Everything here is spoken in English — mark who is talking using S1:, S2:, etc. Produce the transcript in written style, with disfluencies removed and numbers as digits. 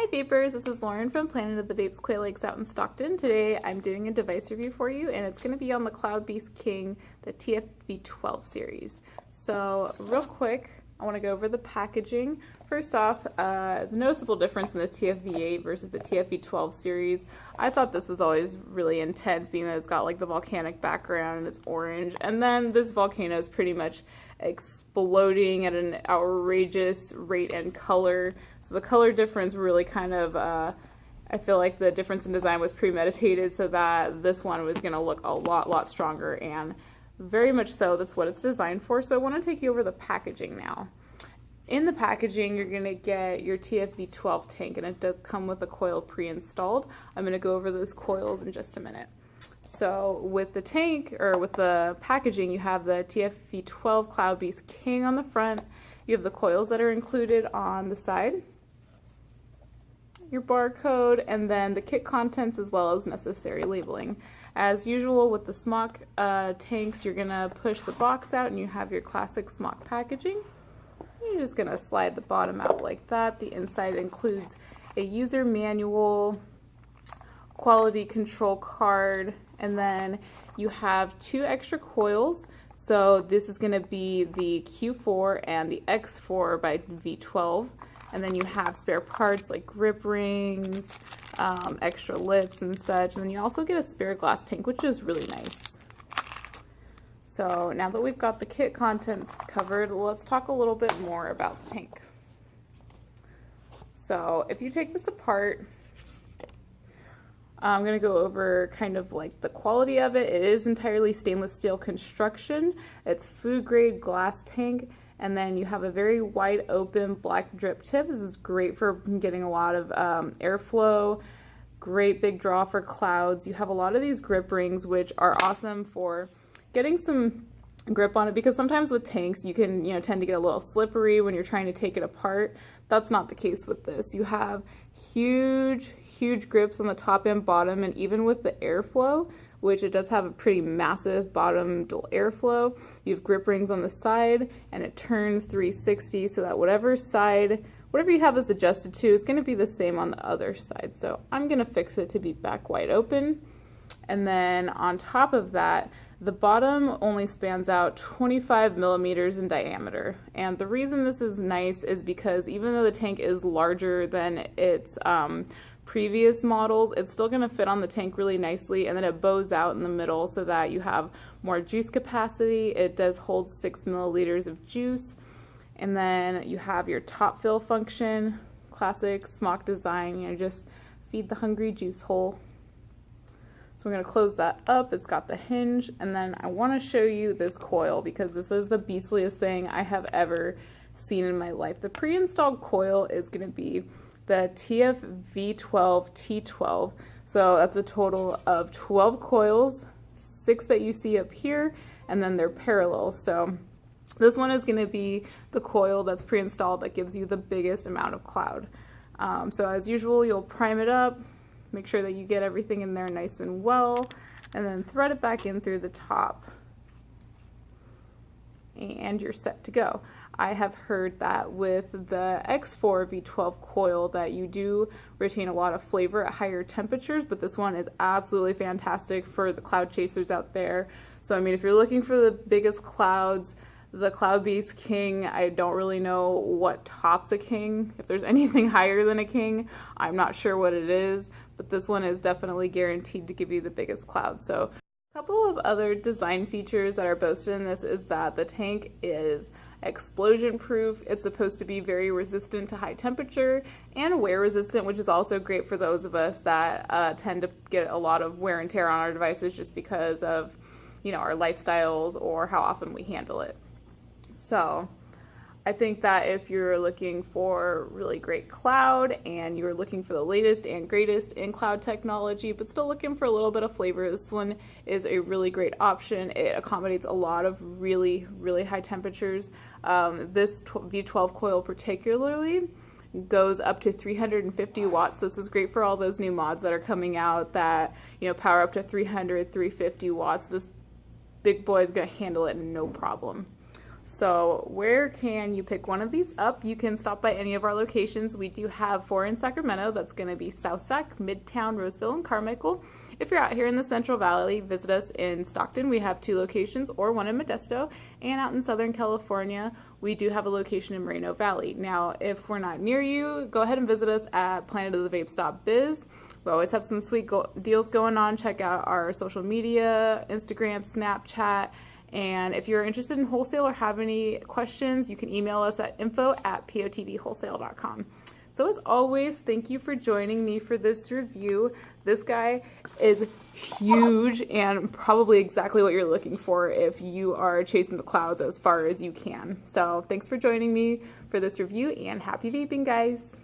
S1: Hi Vapors, this is Lauren from Planet of the Vapes Quail Lakes out in Stockton. Today I'm doing a device review for you and it's going to be on the Cloud Beast King, the TFV12 series. So real quick, I want to go over the packaging. First off, the noticeable difference in the TFV8 versus the TFV12 series. I thought this was always really intense, being that it's got like the volcanic background and it's orange. And then this volcano is pretty much exploding at an outrageous rate and color. So the color difference really kind of, I feel like the difference in design was premeditated so that this one was going to look a lot stronger, and very much so that's what it's designed for. So I want to take you over the packaging now. In the packaging, you're going to get your TFV12 tank, and it does come with a coil pre-installed. I'm going to go over those coils in just a minute. So with the tank, or with the packaging, you have the TFV12 Cloud Beast King on the front. You have the coils that are included on the side, your barcode, and then the kit contents as well as necessary labeling. As usual with the SMOK tanks, you're going to push the box out and you have your classic SMOK packaging. You're just going to slide the bottom out like that. The inside includes a user manual, quality control card, and then you have 2 extra coils. So this is going to be the Q4 and the X4 by V12. And then you have spare parts like grip rings, extra lips and such. And then you also get a spare glass tank, which is really nice. So now that we've got the kit contents covered, let's talk a little bit more about the tank. So if you take this apart, I'm going to go over kind of like the quality of it. It is entirely stainless steel construction. It's food grade glass tank. And then you have a very wide open black drip tip. This is great for getting a lot of airflow. Great big draw for clouds. You have a lot of these grip rings, which are awesome for getting some grip on it, because sometimes with tanks you can tend to get a little slippery when you're trying to take it apart. That's not the case with this. You have huge grips on the top and bottom, and even with the airflow, which it does have a pretty massive bottom dual airflow, you have grip rings on the side and it turns 360 so that whatever you have this adjusted to, it's going to be the same on the other side. So I'm going to fix it to be back wide open. And then on top of that, the bottom only spans out 25 millimeters in diameter. And the reason this is nice is because even though the tank is larger than its previous models, it's still going to fit on the tank really nicely, and then it bows out in the middle so that you have more juice capacity. It does hold 6 milliliters of juice. And then you have your top fill function, classic SMOK design, just feed the hungry juice hole. So we're going to close that up. It's got the hinge, and then I want to show you this coil because this is the beastliest thing I have ever seen in my life. The pre-installed coil is going to be the TFV12 T12. So that's a total of 12 coils, 6 that you see up here, and then they're parallel. So this one is going to be the coil that's pre-installed that gives you the biggest amount of cloud. So as usual, you'll prime it up. Make sure that you get everything in there nice and well, and then thread it back in through the top, and you're set to go. I have heard that with the X4 V12 coil that you do retain a lot of flavor at higher temperatures, but this one is absolutely fantastic for the cloud chasers out there. So I mean, if you're looking for the biggest clouds, the Cloud Beast King, I don't really know what tops a king. If there's anything higher than a king, I'm not sure what it is, but this one is definitely guaranteed to give you the biggest cloud. So a couple of other design features that are boasted in this is that the tank is explosion proof. It's supposed to be very resistant to high temperature and wear resistant, which is also great for those of us that tend to get a lot of wear and tear on our devices just because of our lifestyles or how often we handle it. So I think that if you're looking for really great cloud and you're looking for the latest and greatest in cloud technology, but still looking for a little bit of flavor, this one is a really great option. It accommodates a lot of really high temperatures. This V12 coil particularly goes up to 350 watts. This is great for all those new mods that are coming out that power up to 300, 350 watts. This big boy is going to handle it no problem. So where can you pick one of these up? You can stop by any of our locations. We do have 4 in Sacramento. That's going to be South Sac, Midtown, Roseville, and Carmichael. If you're out here in the Central Valley, visit us in Stockton. We have 2 locations, or 1 in Modesto. And out in Southern California, we do have a location in Moreno Valley. Now, if we're not near you, go ahead and visit us at planetofthevapes.biz. We always have some sweet deals going on. Check out our social media, Instagram, Snapchat. And if you're interested in wholesale or have any questions, you can email us at info@potvwholesale.com. So as always, thank you for joining me for this review. This guy is huge and probably exactly what you're looking for if you are chasing the clouds as far as you can. So thanks for joining me for this review, and happy vaping, guys.